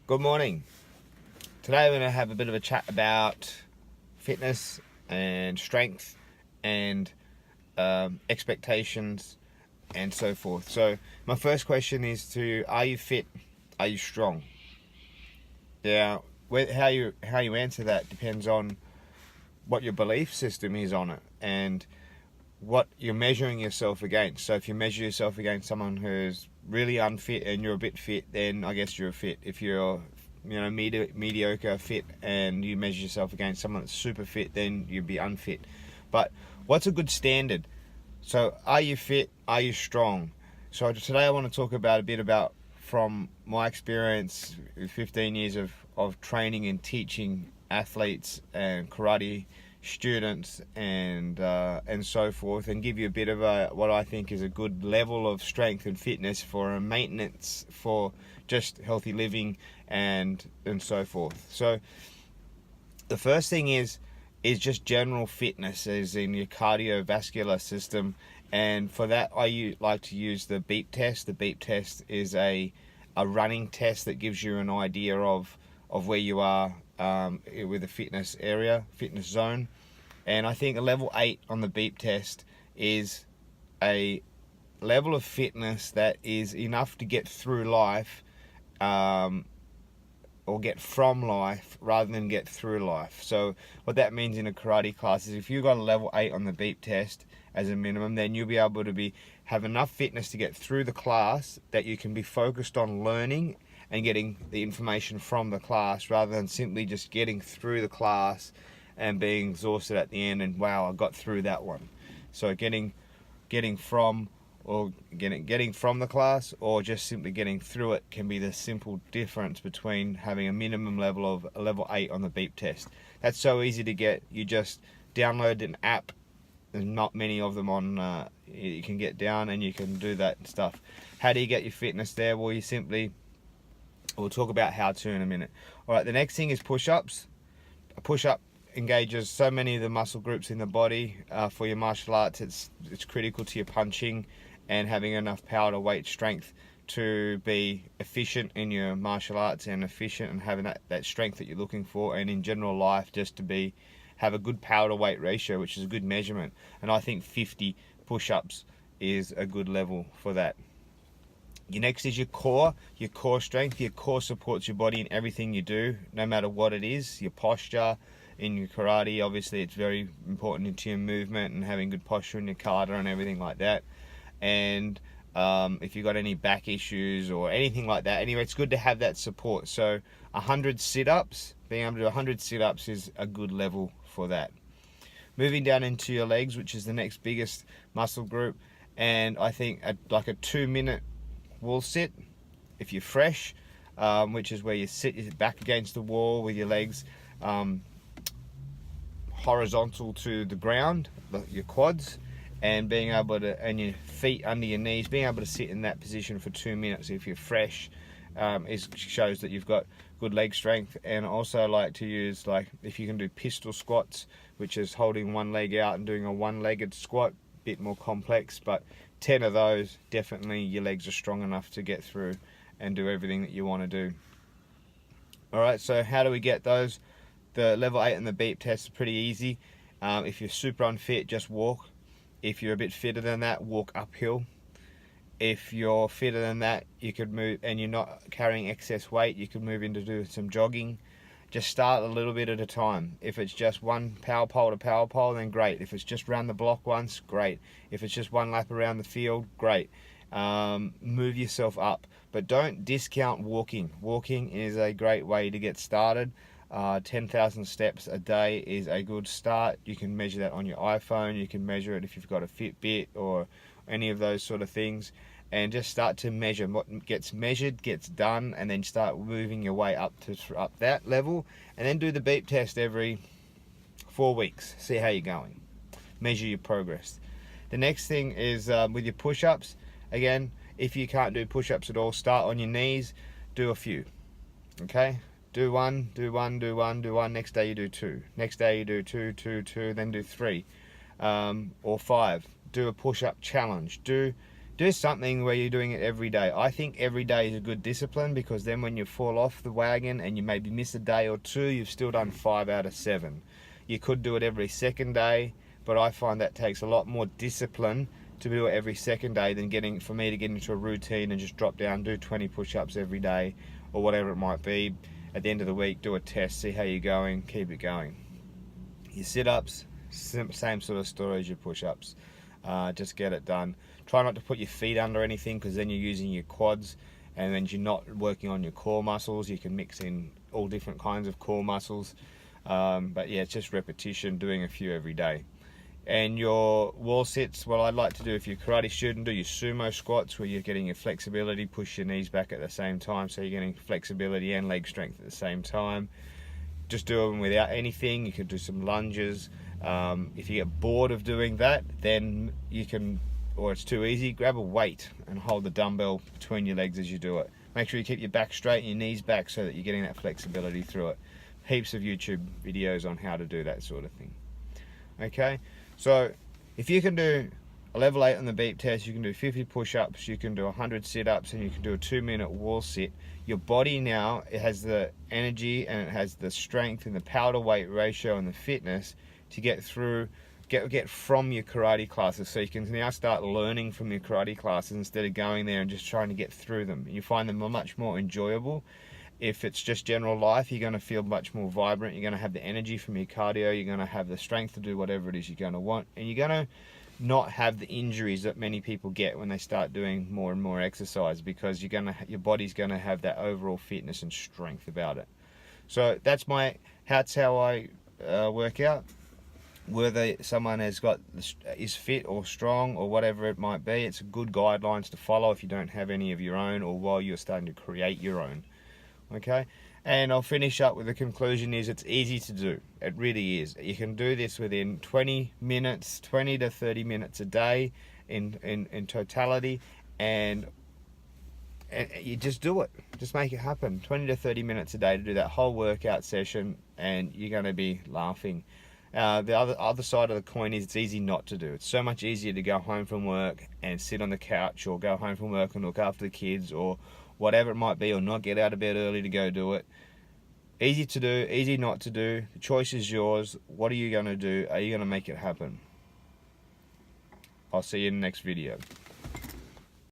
Good morning. Today we're going to have a bit of a chat about fitness and strength and expectations and so forth. So my first question is are you fit? Are you strong? Now, how you answer that depends on what your belief system is on it and what you're measuring yourself against. So if you measure yourself against someone who's really unfit and you're a bit fit, then I guess you're fit. If you're mediocre fit and you measure yourself against someone that's super fit, then you'd be unfit. But what's a good standard? So are you fit? Are you strong? So today I want to talk about a bit about, from my experience, 15 years of training and teaching athletes and karate students and so forth, and give you a bit of what I think is a good level of strength and fitness for a maintenance for just healthy living and so forth. So the first thing is just general fitness, as in your cardiovascular system, and for that I like to use the beep test. The beep test is a running test that gives you an idea of where you are with the fitness zone. And I think a level 8 on the beep test is a level of fitness that is enough to get through life, or get from life rather than get through life. So what that means in a karate class is if you've got a level 8 on the beep test as a minimum, then you'll be able to have enough fitness to get through the class that you can be focused on learning and getting the information from the class, rather than simply just getting through the class and being exhausted at the end and, wow, I got through that one. So getting from the class or just simply getting through it can be the simple difference between having a minimum level of a level 8 on the beep test. That's so easy to get. You just download an app. There's not many of them on, you can get down and you can do that stuff. How do you get your fitness there? Well, we'll talk about how to in a minute. All right, the next thing is push-ups. A push-up engages so many of the muscle groups in the body. For your martial arts, it's critical to your punching and having enough power to weight strength to be efficient in your martial arts and efficient and having that strength that you're looking for, and in general life just to have a good power to weight ratio, which is a good measurement. And I think 50 push-ups is a good level for that. Your next is your core strength. Your core supports your body in everything you do, no matter what it is. Your posture in your karate, obviously it's very important into your movement and having good posture in your kata and everything like that. And if you've got any back issues or anything like that, anyway, it's good to have that support. So 100 sit-ups, being able to do 100 sit-ups is a good level for that. Moving down into your legs, which is the next biggest muscle group, and I think like a 2-minute wall sit, if you're fresh, which is where you sit your back against the wall with your legs horizontal to the ground, your quads, and being able to, and your feet under your knees, being able to sit in that position for 2 minutes if you're fresh, shows that you've got good leg strength. And also like to use, like, if you can do pistol squats, which is holding one leg out and doing a one-legged squat, bit more complex, but 10 of those, definitely your legs are strong enough to get through and do everything that you want to do. All right, so how do we get those? The level 8 and the beep test is pretty easy. If you're super unfit, just walk. If you're a bit fitter than that, walk uphill. If you're fitter than that, you could move, and you're not carrying excess weight, you could move into do some jogging. Just start a little bit at a time. If it's just one power pole to power pole, then great. If it's just round the block once, great. If it's just one lap around the field, great. Move yourself up, but don't discount walking. Walking is a great way to get started. 10,000 steps a day is a good start. You can measure that on your iPhone. You can measure it if you've got a Fitbit or any of those sort of things, and just start to measure. What gets measured gets done, and then start moving your way up that level, and then do the beep test every 4 weeks. See how you're going. Measure your progress. The next thing is with your push-ups. Again, if you can't do push-ups at all, start on your knees. Do a few. Okay. Do one, do one, do one, do one. Next day you do 2. Next day you do 2, 2, 2, then do 3 or 5. Do a push-up challenge. Do do something where you're doing it every day. I think every day is a good discipline, because then when you fall off the wagon and you maybe miss a day or two, you've still done 5 out of 7. You could do it every second day, but I find that takes a lot more discipline to do it every second day than for me to get into a routine and just drop down, do 20 push-ups every day or whatever it might be. At the end of the week, do a test, see how you're going, keep it going. Your sit-ups, same sort of story as your push-ups. Just get it done. Try not to put your feet under anything, because then you're using your quads and then you're not working on your core muscles. You can mix in all different kinds of core muscles. But yeah, it's just repetition, doing a few every day. And your wall sits, well, I'd like to do, if you're a karate student, do your sumo squats, where you're getting your flexibility, push your knees back at the same time, so you're getting flexibility and leg strength at the same time. Just do them without anything. You can do some lunges. If you get bored of doing that, then you can, or it's too easy, grab a weight and hold the dumbbell between your legs as you do it. Make sure you keep your back straight and your knees back, so that you're getting that flexibility through it. Heaps of YouTube videos on how to do that sort of thing. Okay, so if you can do a level 8 on the beep test, you can do 50 push-ups, you can do 100 sit-ups, and you can do a 2-minute wall sit. Your body now, it has the energy and it has the strength and the power to weight ratio and the fitness to get through, get from your karate classes. So you can now start learning from your karate classes instead of going there and just trying to get through them. You find them much more enjoyable. If it's just general life, you're going to feel much more vibrant. You're going to have the energy from your cardio. You're going to have the strength to do whatever it is you're going to want. And you're going to not have the injuries that many people get when they start doing more and more exercise, because your body's going to have that overall fitness and strength about it. So that's how I work out. Whether someone is fit or strong or whatever it might be, it's good guidelines to follow if you don't have any of your own, or while you're starting to create your own. Okay, and I'll finish up with the conclusion is it's easy to do. It really is. You can do this within 20 to 30 minutes a day in totality, and you just do it. Just make it happen. 20 to 30 minutes a day to do that whole workout session, and you're going to be laughing. The other side of the coin is it's easy not to do. It's so much easier to go home from work and sit on the couch, or go home from work and look after the kids, or whatever it might be, or not get out of bed early to go do it. Easy to do, easy not to do. The choice is yours. What are you going to do? Are you going to make it happen? I'll see you in the next video.